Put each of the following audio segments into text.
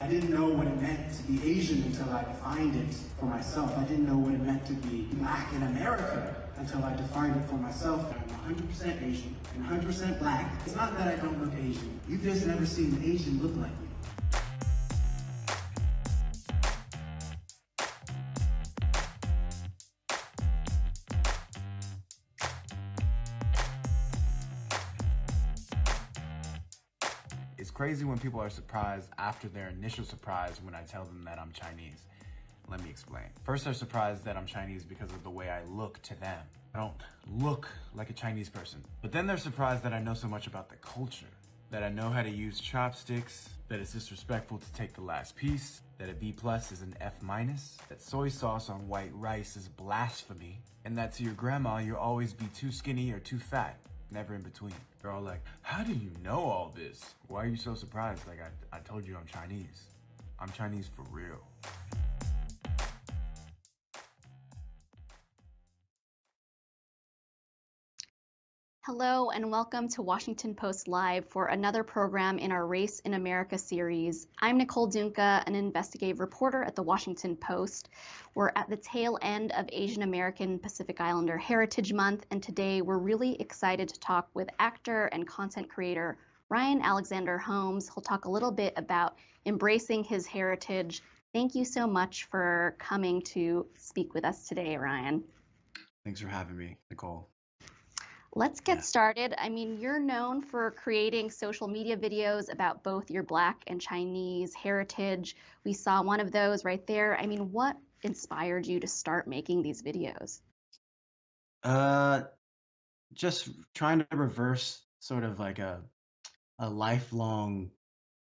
I didn't know what it meant to be Asian until I defined it for myself. I didn't know what it meant to be Black in America until I defined it for myself. I'm 100% Asian and 100% Black. It's not that I don't look Asian. You've just never seen an Asian look like me. It's crazy when people are surprised after their initial surprise when I tell them that I'm Chinese. Let me explain. First, they're surprised that I'm Chinese because of the way I look to them. I don't look like a Chinese person. But then they're surprised that I know so much about the culture, that I know how to use chopsticks, that it's disrespectful to take the last piece, that a B+ is an F-, that soy sauce on white rice is blasphemy, and that to your grandma, you'll always be too skinny or too fat. Never in between. They're all like, how do you know all this? Why are you so surprised? Like, I told you I'm Chinese. I'm Chinese for real. Hello and welcome to Washington Post Live for another program in our Race in America series. I'm Nicole Dungca, an investigative reporter at the Washington Post. We're at the tail end of Asian American Pacific Islander Heritage Month, and today we're really excited to talk with actor and content creator Ryan Alexander Holmes. He'll talk a little bit about embracing his heritage. Thank you so much for coming to speak with us today, Ryan. Thanks for having me, Nicole. Let's get started. I mean, you're known for creating social media videos about both your Black and Chinese heritage. We saw one of those right there. I mean, what inspired you to start making these videos? Just trying to reverse sort of like a lifelong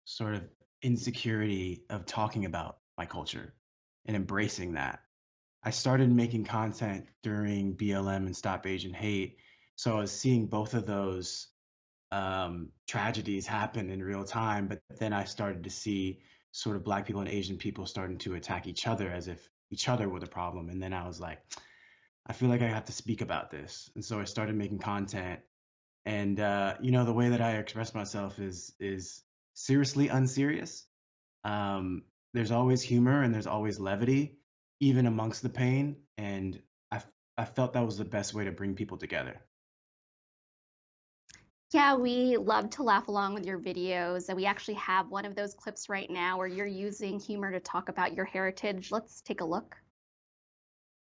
sort of insecurity of talking about my culture and embracing that. I started making content during BLM and Stop Asian Hate. So I was seeing both of those tragedies happen in real time, but then I started to see sort of Black people and Asian people starting to attack each other as if each other were the problem. And then I was like, I feel like I have to speak about this. And so I started making content. And the way that I express myself is seriously unserious. There's always humor and there's always levity, even amongst the pain. And I felt that was the best way to bring people together. Yeah, we love to laugh along with your videos, and we actually have one of those clips right now where you're using humor to talk about your heritage. Let's take a look.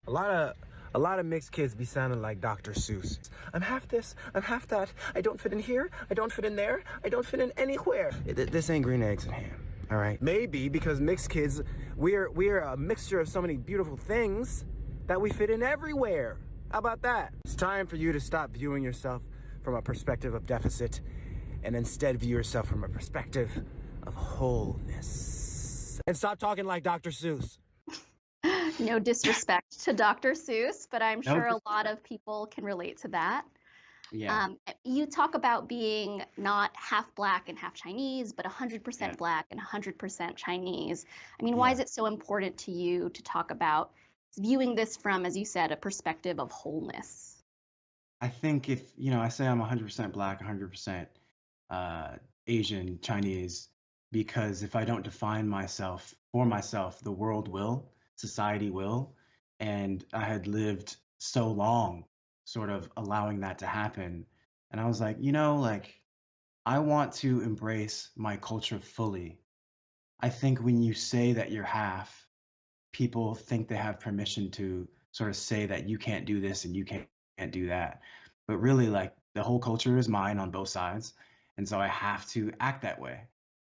A lot of mixed kids be sounding like Dr. Seuss. I'm half this, I'm half that. I don't fit in here, I don't fit in there, I don't fit in anywhere. This ain't green eggs and ham, all right? Maybe because mixed kids, we're a mixture of so many beautiful things that we fit in everywhere. How about that? It's time for you to stop viewing yourself from a perspective of deficit and instead view yourself from a perspective of wholeness. And stop talking like Dr. Seuss. No disrespect to Dr. Seuss, but I'm sure a lot of people can relate to that. Yeah. You talk about being not half Black and half Chinese, but 100% Black and 100% Chinese. I mean, why is it so important to you to talk about viewing this from, as you said, a perspective of wholeness? I think if, I say I'm 100% Black, 100% Asian, Chinese, because if I don't define myself for myself, the world will, society will. And I had lived so long sort of allowing that to happen. And I was like, I want to embrace my culture fully. I think when you say that you're half, people think they have permission to sort of say that you can't do this and you can't do that. But really, like, the whole culture is mine on both sides. And so I have to act that way.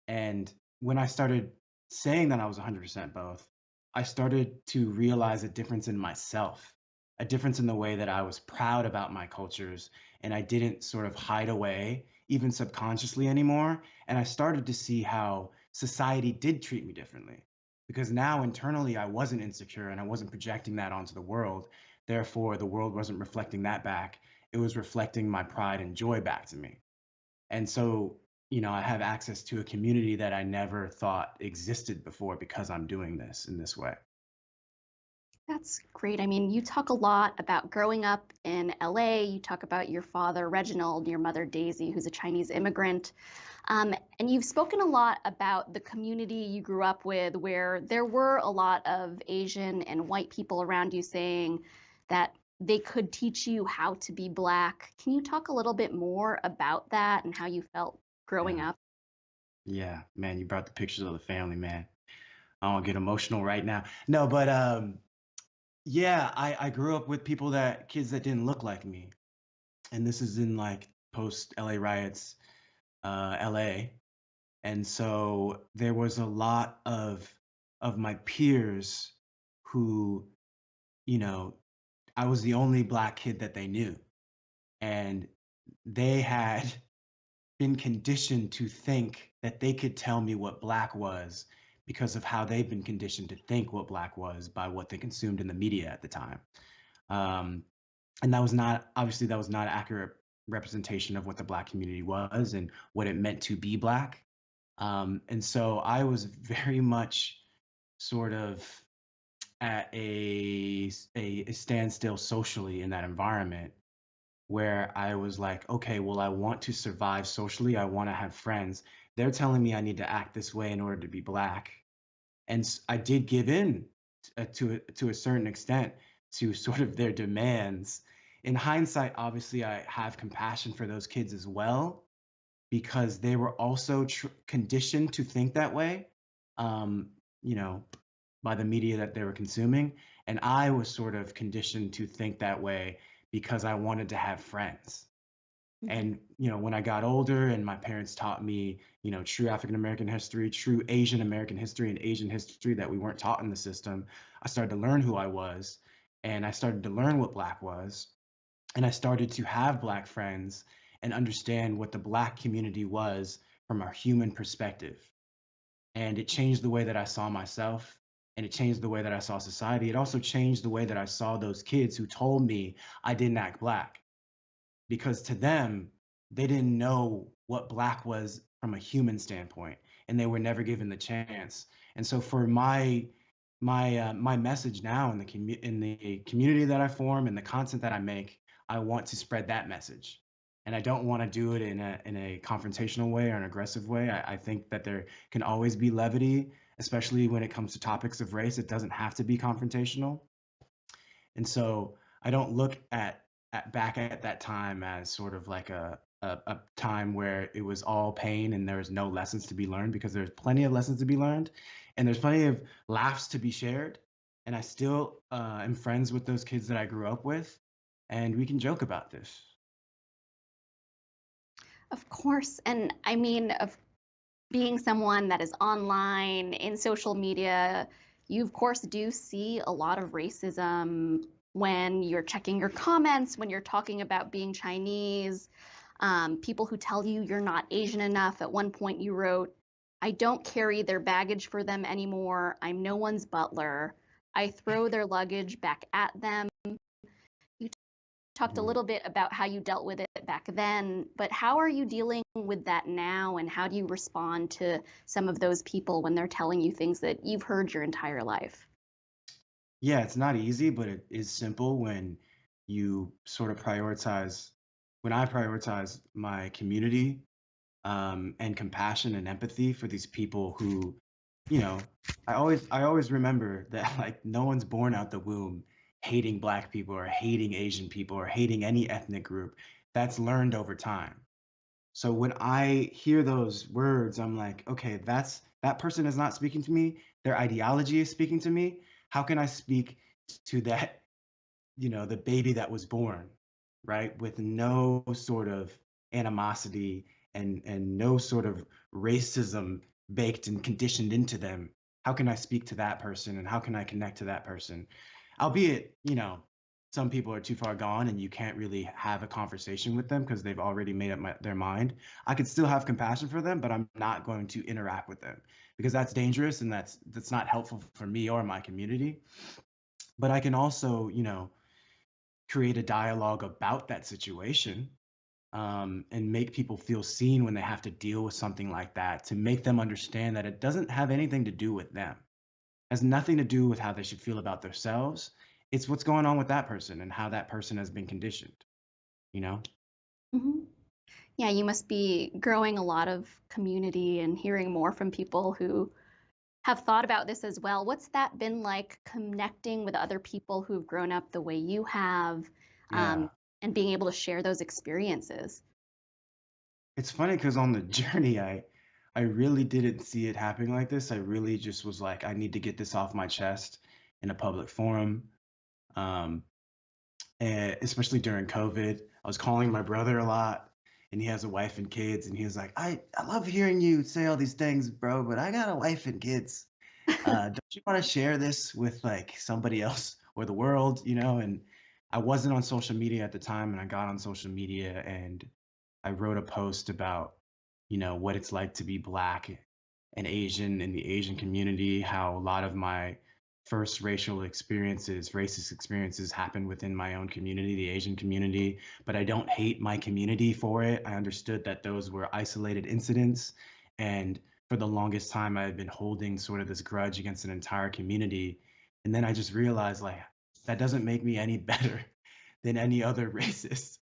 And when I started saying that I was 100% both, I started to realize a difference in myself, a difference in the way that I was proud about my cultures and I didn't sort of hide away, even subconsciously anymore. And I started to see how society did treat me differently. Because now internally I wasn't insecure and I wasn't projecting that onto the world. Therefore, the world wasn't reflecting that back. It was reflecting my pride and joy back to me. And so, I have access to a community that I never thought existed before because I'm doing this in this way. That's great. I mean, you talk a lot about growing up in LA. You talk about your father, Reginald, your mother, Daisy, who's a Chinese immigrant. And you've spoken a lot about the community you grew up with, where there were a lot of Asian and white people around you saying that they could teach you how to be Black. Can you talk a little bit more about that and how you felt growing Yeah. up? Yeah, man, you brought the pictures of the family, man. I don't get emotional right now. No, but yeah, I grew up with kids that didn't look like me. And this is in like post LA riots, LA. And so there was a lot of my peers who, you know, I was the only Black kid that they knew. And they had been conditioned to think that they could tell me what Black was because of how they've been conditioned to think what Black was by what they consumed in the media at the time. Um, and that was not an accurate representation of what the Black community was and what it meant to be Black. And so I was very much sort of at a standstill socially in that environment where I was like, okay, well, I want to survive socially. I want to have friends. They're telling me I need to act this way in order to be Black. And I did give in to a certain extent to sort of their demands. In hindsight, obviously, I have compassion for those kids as well because they were also conditioned to think that way, um, you know, by the media that they were consuming. And I was sort of conditioned to think that way because I wanted to have friends. And, when I got older and my parents taught me, true African American history, true Asian American history, and Asian history that we weren't taught in the system, I started to learn who I was and I started to learn what Black was. And I started to have Black friends and understand what the Black community was from a human perspective. And it changed the way that I saw myself and it changed the way that I saw society. It also changed the way that I saw those kids who told me I didn't act Black, because to them, they didn't know what Black was from a human standpoint, and they were never given the chance. And so for my message now in the community that I form and the content that I make, I want to spread that message. And I don't want to do it in a confrontational way or an aggressive way. I think that there can always be levity, especially when it comes to topics of race. It doesn't have to be confrontational. And so I don't look back at that time as sort of like a time where it was all pain and there was no lessons to be learned, because there's plenty of lessons to be learned and there's plenty of laughs to be shared. And I still am friends with those kids that I grew up with, and we can joke about this. Of course. And I mean, of being someone that is online in social media, you of course do see a lot of racism when you're checking your comments, when you're talking about being Chinese, people who tell you you're not Asian enough. At one point you wrote, "I don't carry their baggage for them anymore. I'm no one's butler. I throw their luggage back at them." You talked a little bit about how you dealt with it back then, but how are you dealing with that now, and how do you respond to some of those people when they're telling you things that you've heard your entire life? Yeah, it's not easy, but it is simple when you sort of when I prioritize my community, and compassion and empathy for these people who, you know, I always remember that like no one's born out the womb hating Black people or hating Asian people or hating any ethnic group. That's learned over time. So when I hear those words, I'm like, okay, that person is not speaking to me. Their ideology is speaking to me. How can I speak to that, the baby that was born, right? With no sort of animosity and no sort of racism baked and conditioned into them. How can I speak to that person and how can I connect to that person? Albeit, some people are too far gone and you can't really have a conversation with them because they've already made up their mind. I could still have compassion for them, but I'm not going to interact with them because that's dangerous and that's not helpful for me or my community. But I can also, create a dialogue about that situation, and make people feel seen when they have to deal with something like that, to make them understand that it doesn't have anything to do with them. has nothing to do with how they should feel about themselves. It's what's going on with that person and how that person has been conditioned, you know? Hmm. Yeah, you must be growing a lot of community and hearing more from people who have thought about this as well. What's that been like, connecting with other people who've grown up the way you have, Yeah. and being able to share those experiences? It's funny because on the journey, I really didn't see it happening like this. I really just was like, I need to get this off my chest in a public forum. Um, and especially during COVID, I was calling my brother a lot, and he has a wife and kids, and he was like, I love hearing you say all these things, bro, but I got a wife and kids. Don't you want to share this with like somebody else or the world, you know? And I wasn't on social media at the time, and I got on social media and I wrote a post about, what it's like to be Black and Asian in the Asian community, how a lot of my first racial experiences, racist experiences happened within my own community, the Asian community, but I don't hate my community for it. I understood that those were isolated incidents. And for the longest time, I had been holding sort of this grudge against an entire community. And then I just realized, like, that doesn't make me any better than any other racist.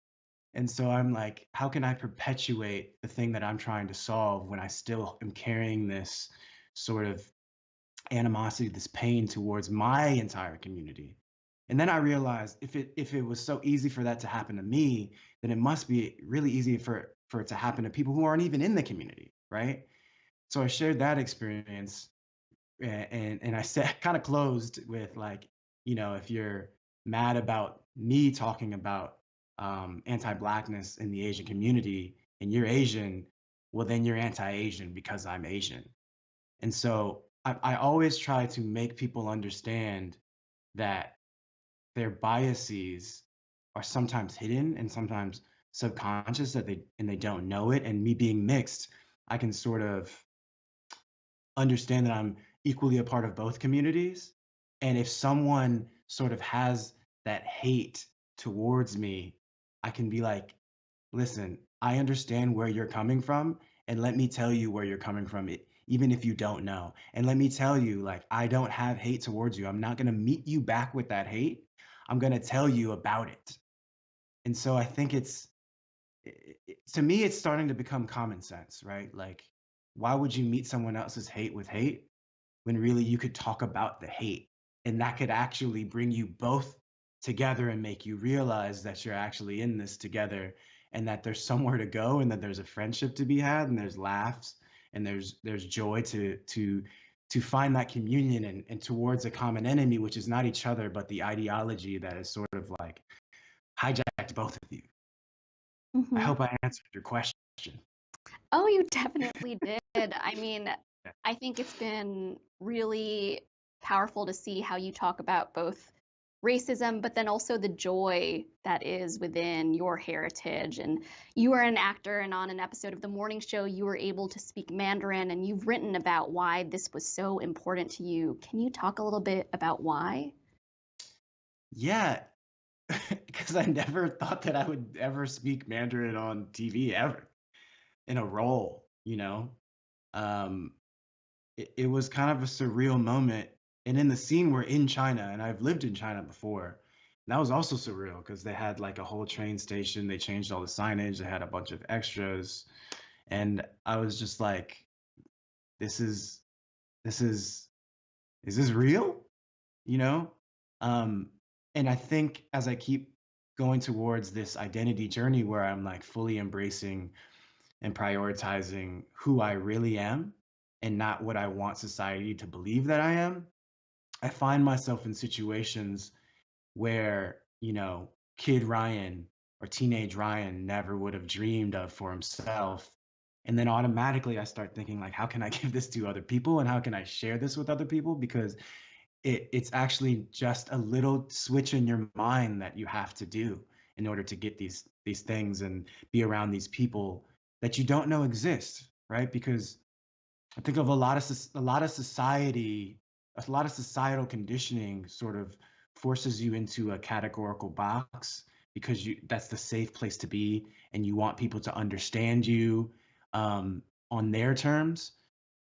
And so I'm like, how can I perpetuate the thing that I'm trying to solve when I still am carrying this sort of animosity, this pain towards my entire community? And then I realized if it was so easy for that to happen to me, then it must be really easy for it to happen to people who aren't even in the community, right? So I shared that experience, and I said kind of closed with like, if you're mad about me talking about anti-Blackness in the Asian community and you're Asian, well then you're anti-Asian because I'm Asian. And so I always try to make people understand that their biases are sometimes hidden and sometimes subconscious, that they don't know it. And me being mixed, I can sort of understand that I'm equally a part of both communities. And if someone sort of has that hate towards me, I can be like, listen, I understand where you're coming from. And let me tell you where you're coming from, even if you don't know. And let me tell you, like, I don't have hate towards you. I'm not going to meet you back with that hate. I'm going to tell you about it. And so I think to me, it's starting to become common sense, right? Like, why would you meet someone else's hate with hate when really you could talk about the hate, and that could actually bring you both together and make you realize that you're actually in this together, and that there's somewhere to go, and that there's a friendship to be had, and there's laughs, and there's joy to find that communion and towards a common enemy, which is not each other, but the ideology that has sort of like hijacked both of you. I Hmm. hope I answered your question. Oh, you definitely did. I mean, I think it's been really powerful to see how you talk about both racism, but then also the joy that is within your heritage. And you are an actor, and on an episode of The Morning Show, you were able to speak Mandarin, and you've written about why this was so important to you. Can you talk a little bit about why? Yeah, because I never thought that I would ever speak Mandarin on TV ever in a role, you know? Um, it was kind of a surreal moment. And in the scene, we're in China, and I've lived in China before. And that was also surreal because they had like a whole train station. They changed all the signage. They had a bunch of extras. And I was just like, this is, this is this real? You know? Um, and I think as I keep going towards this identity journey where I'm like fully embracing and prioritizing who I really am and not what I want society to believe that I am, I find myself in situations where, kid Ryan or teenage Ryan never would have dreamed of for himself. And then automatically I start thinking like, how can I give this to other people, and how can I share this with other people? Because it's actually just a little switch in your mind that you have to do in order to get these things and be around these people that you don't know exist, right? Because I think of a lot of society, a lot of societal conditioning sort of forces you into a categorical box because that's the safe place to be, and you want people to understand you on their terms.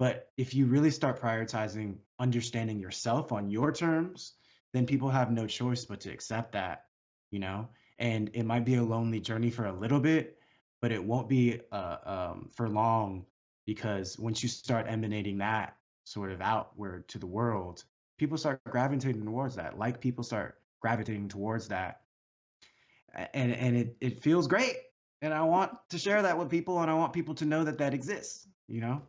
But if you really start prioritizing understanding yourself on your terms, then people have no choice but to accept that, you know? And it might be a lonely journey for a little bit, but it won't be for long, because once you start emanating that sort of outward to the world, people start gravitating towards that. Like people start gravitating towards that, and it feels great. And I want to share that with people, and I want people to know that that exists. You know?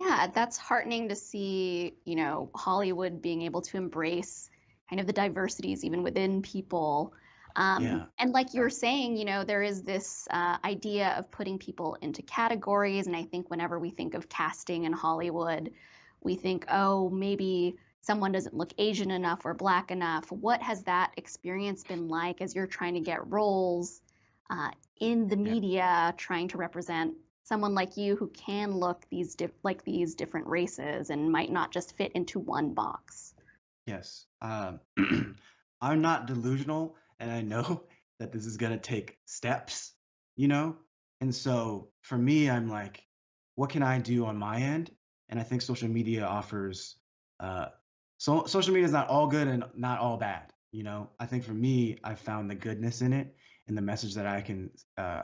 Yeah, that's heartening to see, Hollywood being able to embrace kind of the diversities even within people. Yeah. And like you were saying, there is this idea of putting people into categories. And I think whenever we think of casting in Hollywood, we think, oh, maybe someone doesn't look Asian enough or Black enough. What has that experience been like as you're trying to get roles in the Yeah. media, trying to represent someone like you who can look like these different races and might not just fit into one box? Yes. I'm not delusional, and I know that this is gonna take steps, you know? And so for me, I'm like, what can I do on my end? And I think social media offers, uh, so social media is not all good and not all bad, you know? I think for me, I found the goodness in it and the message that I can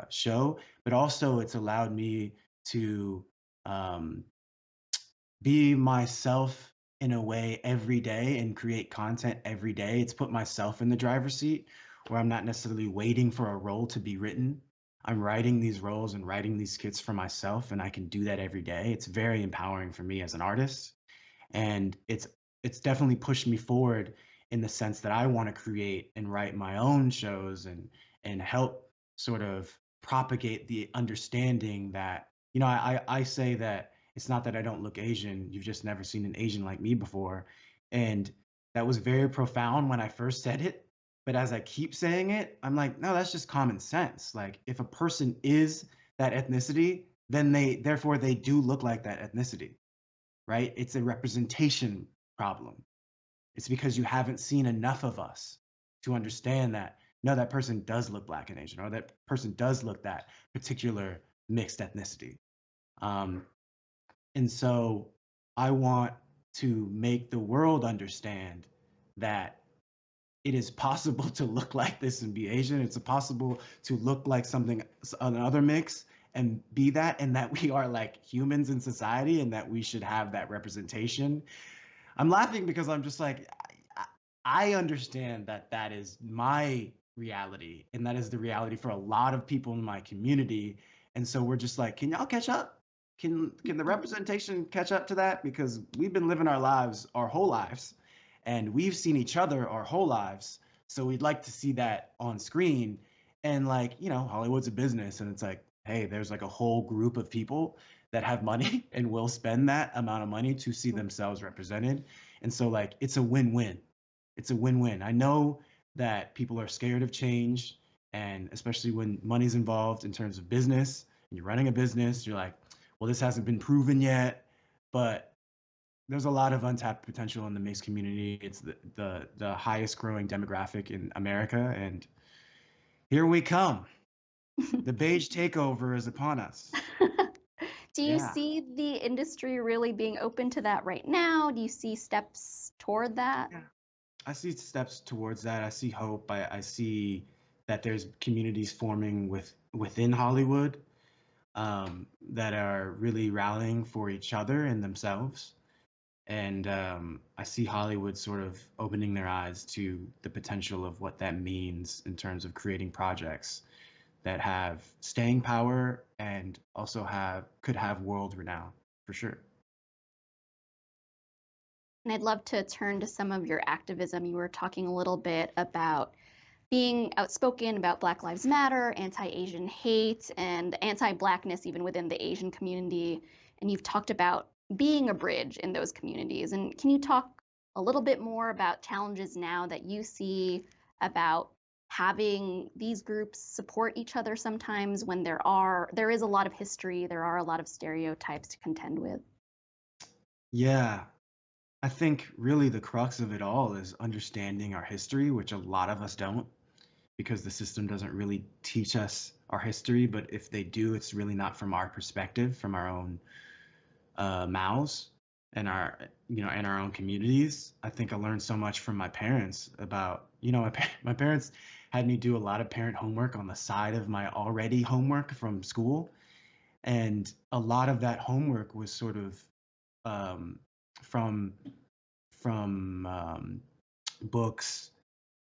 show, but also it's allowed me to um, be myself in a way every day and create content every day. It's put myself in the driver's seat where I'm not necessarily waiting for a role to be written. I'm writing these roles and writing these skits for myself, and I can do that every day. It's very empowering for me as an artist, and it's definitely pushed me forward in the sense that I want to create and write my own shows and help sort of propagate the understanding that, I say that it's not that I don't look Asian, you've just never seen an Asian like me before. And that was very profound when I first said it, but as I keep saying it, I'm like, no, that's just common sense. Like if a person is that ethnicity, then therefore they do look like that ethnicity, right? It's a representation problem. It's because you haven't seen enough of us to understand that, no, that person does look Black and Asian, or that person does look that particular mixed ethnicity. Um, and so I want to make the world understand that it is possible to look like this and be Asian. It's possible to look like something, another mix, and be that, and that we are like humans in society, and that we should have that representation. I'm laughing because I'm just like, I understand that that is my reality, and that is the reality for a lot of people in my community. And so we're just like, can y'all catch up? Can the representation catch up to that? Because we've been living our lives our whole lives, and we've seen each other our whole lives. So we'd like to see that on screen. And like, Hollywood's a business, and it's like, hey, there's like a whole group of people that have money and will spend that amount of money to see themselves represented. And so like it's a win-win. It's a win-win. I know that people are scared of change, and especially when money's involved in terms of business, and you're running a business, you're like, well, this hasn't been proven yet, but there's a lot of untapped potential in the mixed community. It's the highest growing demographic in America, and here we come. The beige takeover is upon us. Do you Yeah. see the industry really being open to that right now? Do you see steps toward that? Yeah. I see steps towards that. I see hope. I see that there's communities forming within Hollywood, that are really rallying for each other and themselves. And I see Hollywood sort of opening their eyes to the potential of what that means in terms of creating projects that have staying power and also could have world renown for sure. And I'd love to turn to some of your activism. You were talking a little bit about being outspoken about Black Lives Matter, anti-Asian hate, and anti-Blackness even within the Asian community. And you've talked about being a bridge in those communities. And can you talk a little bit more about challenges now that you see about having these groups support each other sometimes when there is a lot of history, there are a lot of stereotypes to contend with? Yeah, I think really the crux of it all is understanding our history, which a lot of us don't, because the system doesn't really teach us our history. But if they do, it's really not from our perspective, from our own mouths and in our own communities. I think I learned so much from my parents about, my parents had me do a lot of parent homework on the side of my already homework from school. And a lot of that homework was sort of um, from books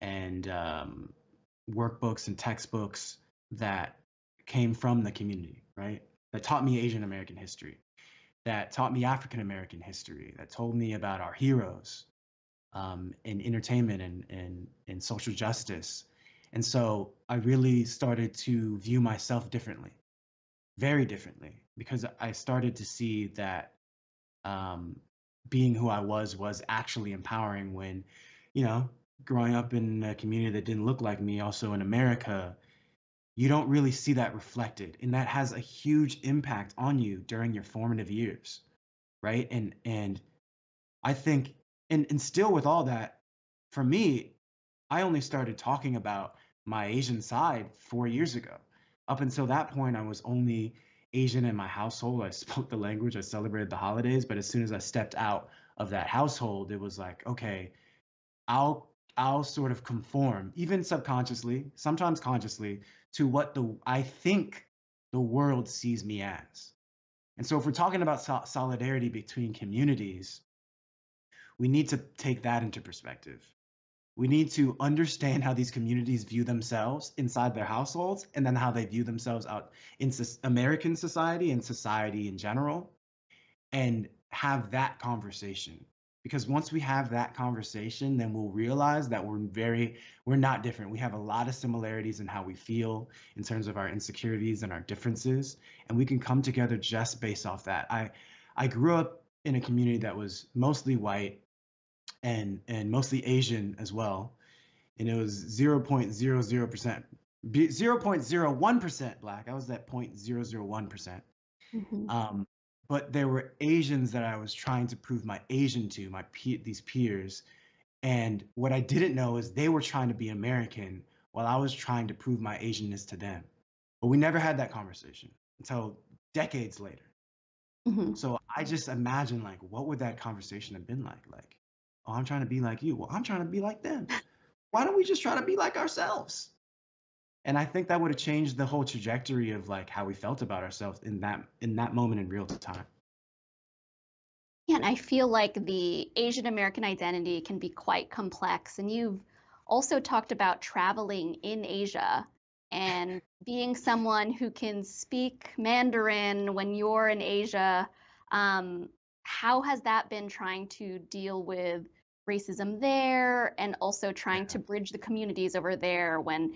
and workbooks and textbooks that came from the community, right? That taught me Asian American history, that taught me African American history, that told me about our heroes in entertainment and social justice. And so I really started to view myself differently, very differently, because I started to see that being who I was actually empowering when, growing up in a community that didn't look like me, also in America, you don't really see that reflected. And that has a huge impact on you during your formative years, right? And I think, and still with all that, for me, I only started talking about my Asian side 4 years ago. Up until that point, I was only Asian in my household. I spoke the language, I celebrated the holidays, but as soon as I stepped out of that household, it was like, okay, I'll sort of conform, even subconsciously, sometimes consciously, to what I think the world sees me as. And so if we're talking about solidarity between communities, we need to take that into perspective. We need to understand how these communities view themselves inside their households, and then how they view themselves out in American society and society in general, and have that conversation. Because once we have that conversation, then we'll realize that we're not different. We have a lot of similarities in how we feel in terms of our insecurities and our differences, and we can come together just based off that. I grew up in a community that was mostly white and mostly Asian as well, and it was 0.00%, 0.01% Black. I was at 0.001%. Mm-hmm. But there were Asians that I was trying to prove my Asian to, these peers. And what I didn't know is they were trying to be American while I was trying to prove my Asianness to them. But we never had that conversation until decades later. Mm-hmm. So I just imagine, like, what would that conversation have been like? Like, oh, I'm trying to be like you. Well, I'm trying to be like them. Why don't we just try to be like ourselves? And I think that would have changed the whole trajectory of like how we felt about ourselves in that moment in real time. Yeah, and I feel like the Asian American identity can be quite complex. And you've also talked about traveling in Asia and being someone who can speak Mandarin when you're in Asia. How has that been, trying to deal with racism there and also trying to bridge the communities over there when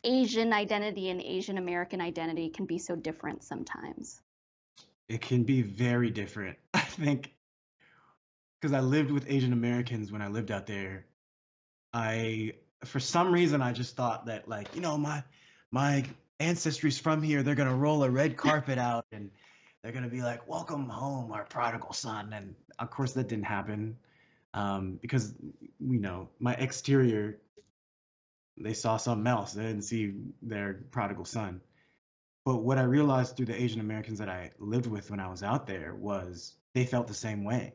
Asian identity and Asian American identity can be so different sometimes? It can be very different. I think because I lived with Asian Americans when I lived out there, for some reason, I just thought that, like, my ancestry's from here. They're gonna roll a red carpet out and they're gonna be like, "Welcome home, our prodigal son." And of course, that didn't happen because my exterior, they saw something else. They didn't see their prodigal son. But what I realized through the Asian Americans that I lived with when I was out there was they felt the same way.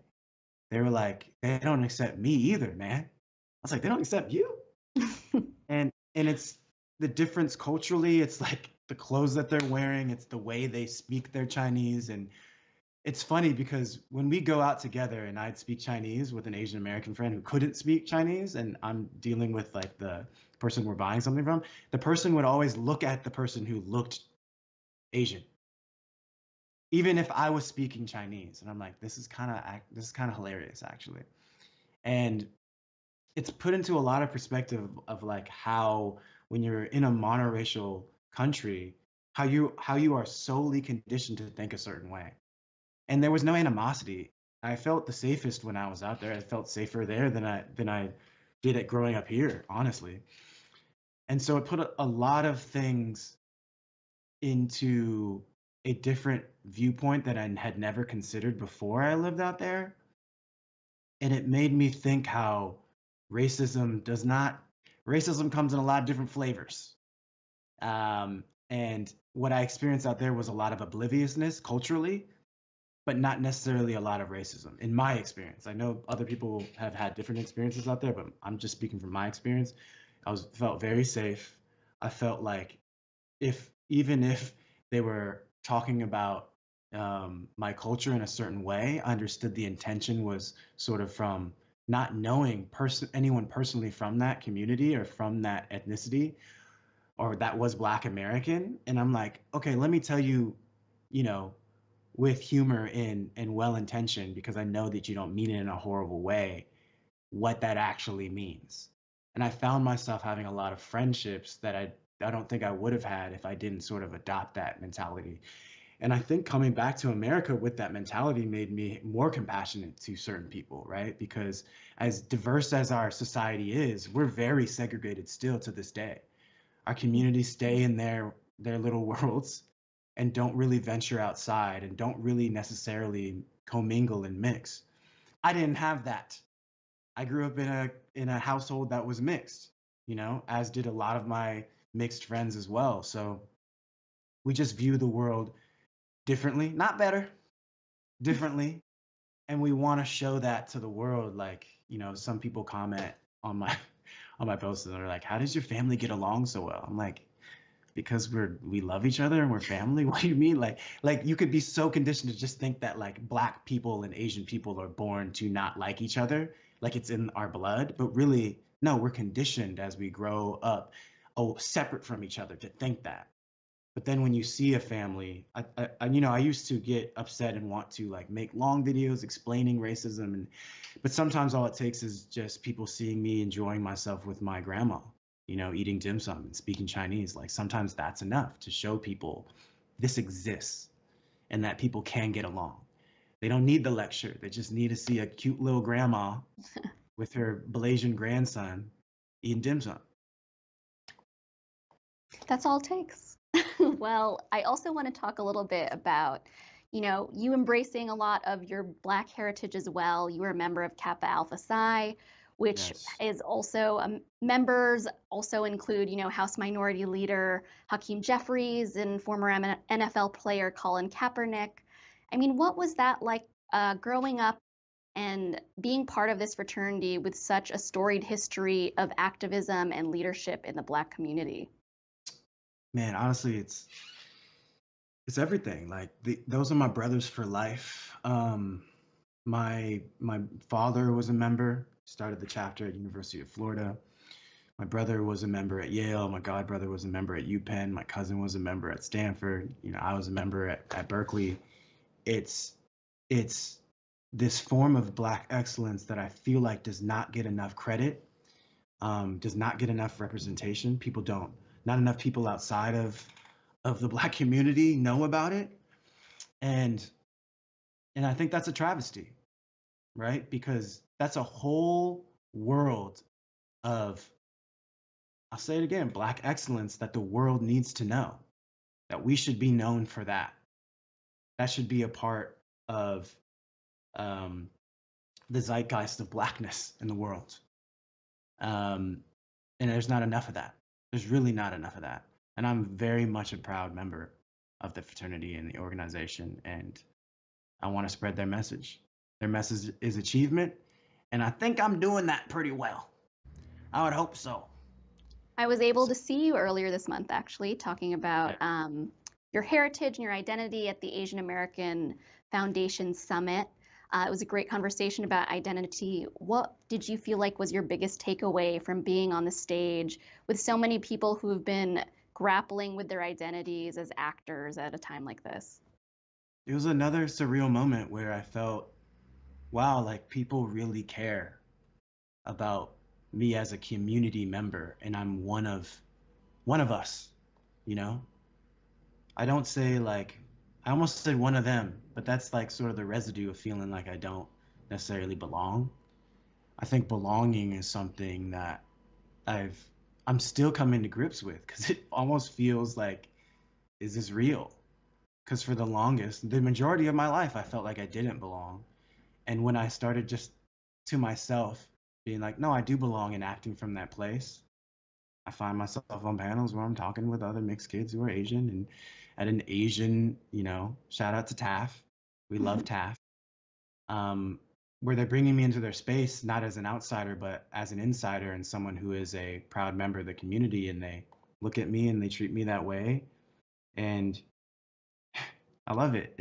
They were like, they don't accept me either, man. I was like, they don't accept you? and it's the difference culturally. It's like the clothes that they're wearing. It's the way they speak their Chinese. And it's funny because when we go out together and I'd speak Chinese with an Asian American friend who couldn't speak Chinese, and I'm dealing with like the person we're buying something from, the person would always look at the person who looked Asian, even if I was speaking Chinese. And I'm like, this is kind of hilarious, actually. And it's put into a lot of perspective of like how when you're in a monoracial country, how you are solely conditioned to think a certain way. And there was no animosity. I felt the safest when I was out there. I felt safer there than I did it growing up here, honestly. And so it put a lot of things into a different viewpoint that I had never considered before I lived out there. And it made me think how racism comes in a lot of different flavors. And what I experienced out there was a lot of obliviousness culturally. but not necessarily a lot of racism in my experience. I know other people have had different experiences out there, but I'm just speaking from my experience. Felt very safe. I felt like even if they were talking about my culture in a certain way, I understood the intention was sort of from not knowing anyone personally from that community or from that ethnicity or that was Black American. And I'm like, okay, let me tell you, you know, with humor and well intentioned, because I know that you don't mean it in a horrible way, what that actually means. And I found myself having a lot of friendships that I don't think I would have had if I didn't sort of adopt that mentality. And I think coming back to America with that mentality made me more compassionate to certain people, right? Because as diverse as our society is, we're very segregated still to this day. Our communities stay in their little worlds and don't really venture outside and don't really necessarily commingle and mix. I didn't have that. I grew up in a household that was mixed, you know, as did a lot of my mixed friends as well. So we just view the world differently, not better, differently. And we want to show that to the world. Like, you know, some people comment on my on my posts and they're like, how does your family get along so well? I'm like, because we love each other and we're family. What do you mean? Like you could be so conditioned to just think that like Black people and Asian people are born to not like each other, like it's in our blood. But really, no, we're conditioned as we grow up, separate from each other, to think that. But then when you see a family, I used to get upset and want to like make long videos explaining racism, but sometimes all it takes is just people seeing me enjoying myself with my grandma, you know, eating dim sum and speaking Chinese. Like sometimes that's enough to show people this exists and that people can get along. They don't need the lecture. They just need to see a cute little grandma with her Malaysian grandson eating dim sum. That's all it takes. Well, I also want to talk a little bit about, you embracing a lot of your Black heritage as well. You were a member of Kappa Alpha Psi, which Yes. is also members also include, House Minority Leader Hakeem Jeffries and former NFL player Colin Kaepernick. I mean, what was that like growing up and being part of this fraternity with such a storied history of activism and leadership in the Black community? Man, honestly, it's everything. Like those are my brothers for life. My father was a member, started the chapter at University of Florida. My brother was a member at Yale. My god brother was a member at UPenn. My cousin was a member at Stanford. You know, I was a member at Berkeley. It's it's this form of Black excellence that I feel like does not get enough credit, does not get enough representation. Not enough people outside of the Black community know about it, and I think that's a travesty, right? Because that's a whole world of, I'll say it again, Black excellence that the world needs to know, that we should be known for that. That should be a part of the zeitgeist of Blackness in the world. And there's not enough of that. There's really not enough of that. And I'm very much a proud member of the fraternity and the organization, and I want to spread their message. Their message is achievement, and I think I'm doing that pretty well. I would hope so. I was able to see you earlier this month, actually, talking about your heritage and your identity at the Asian American Foundation Summit. It was a great conversation about identity. What did you feel like was your biggest takeaway from being on the stage with so many people who have been grappling with their identities as actors at a time like this? It was another surreal moment where I felt, wow, like people really care about me as a community member, and I'm one of us, you know? I don't say like, I almost said one of them, but that's like sort of the residue of feeling like I don't necessarily belong. I think belonging is something that I'm still coming to grips with, because it almost feels like, is this real? Because for the longest, the majority of my life, I felt like I didn't belong. And when I started just to myself being like, no, I do belong, and acting from that place, I find myself on panels where I'm talking with other mixed kids who are Asian, and at an Asian, shout out to Taff, We love TAF. Where they're bringing me into their space, not as an outsider, but as an insider and someone who is a proud member of the community, and they look at me and they treat me that way. And I love it.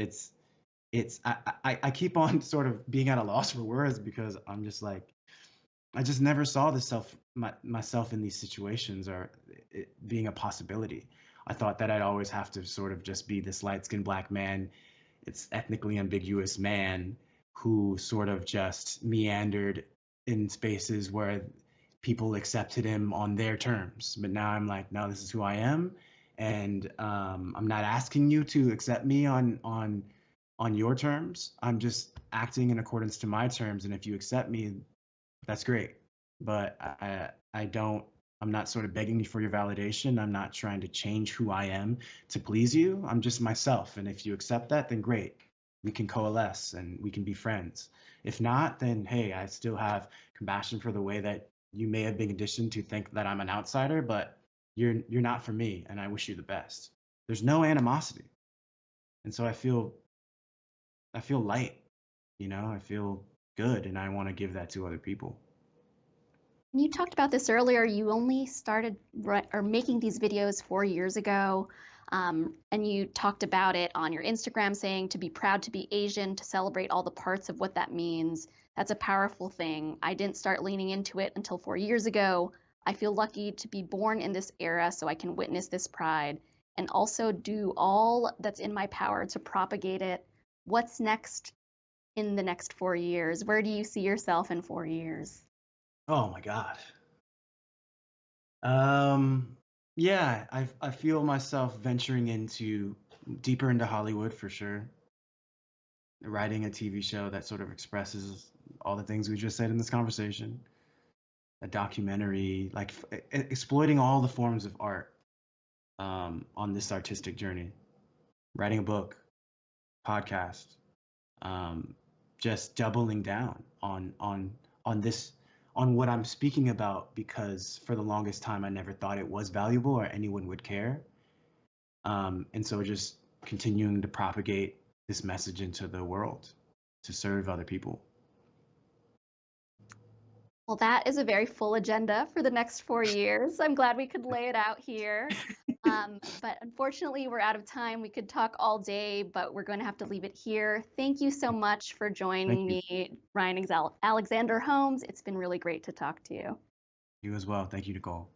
I keep on sort of being at a loss for words because I'm just like, I just never saw myself in these situations or it being a possibility. I thought that I'd always have to sort of just be this light-skinned black man, it's ethnically ambiguous man who sort of just meandered in spaces where people accepted him on their terms. But now I'm like, no, this is who I am, and I'm not asking you to accept me on your terms. I'm just acting in accordance to my terms, and if you accept me, that's great. But I'm not sort of begging you for your validation. I'm not trying to change who I am to please you. I'm just myself. And if you accept that, then great. We can coalesce and we can be friends. If not, then hey, I still have compassion for the way that you may have been conditioned to think that I'm an outsider, but you're not for me, and I wish you the best. There's no animosity. And so I feel light, I feel good, and I want to give that to other people. You talked about this earlier. You only started making these videos 4 years ago, and you talked about it on your Instagram, saying to be proud to be Asian, to celebrate all the parts of what that means. That's a powerful thing. I didn't start leaning into it until 4 years ago. I feel lucky to be born in this era so I can witness this pride and also do all that's in my power to propagate it. What's next in the next 4 years? Where do you see yourself in 4 years? Oh my God. Yeah, I feel myself venturing deeper into Hollywood for sure. Writing a TV show that sort of expresses all the things we just said in this conversation. A documentary, like exploiting all the forms of art on this artistic journey. Writing a book, podcast, just doubling down on this, on what I'm speaking about, because for the longest time I never thought it was valuable or anyone would care. And so just continuing to propagate this message into the world to serve other people. Well, that is a very full agenda for the next 4 years. I'm glad we could lay it out here. But unfortunately, we're out of time. We could talk all day, but we're going to have to leave it here. Thank you so much for joining me, Ryan Alexander Holmes. It's been really great to talk to you. You as well. Thank you, Nicole.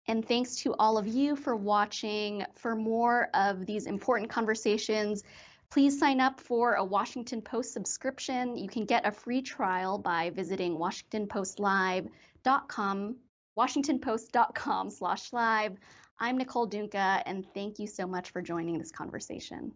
And thanks to all of you for watching. For more of these important conversations, please sign up for a Washington Post subscription. You can get a free trial by visiting WashingtonPostLive.com, WashingtonPost.com/live. I'm Nicole Dungca, and thank you so much for joining this conversation.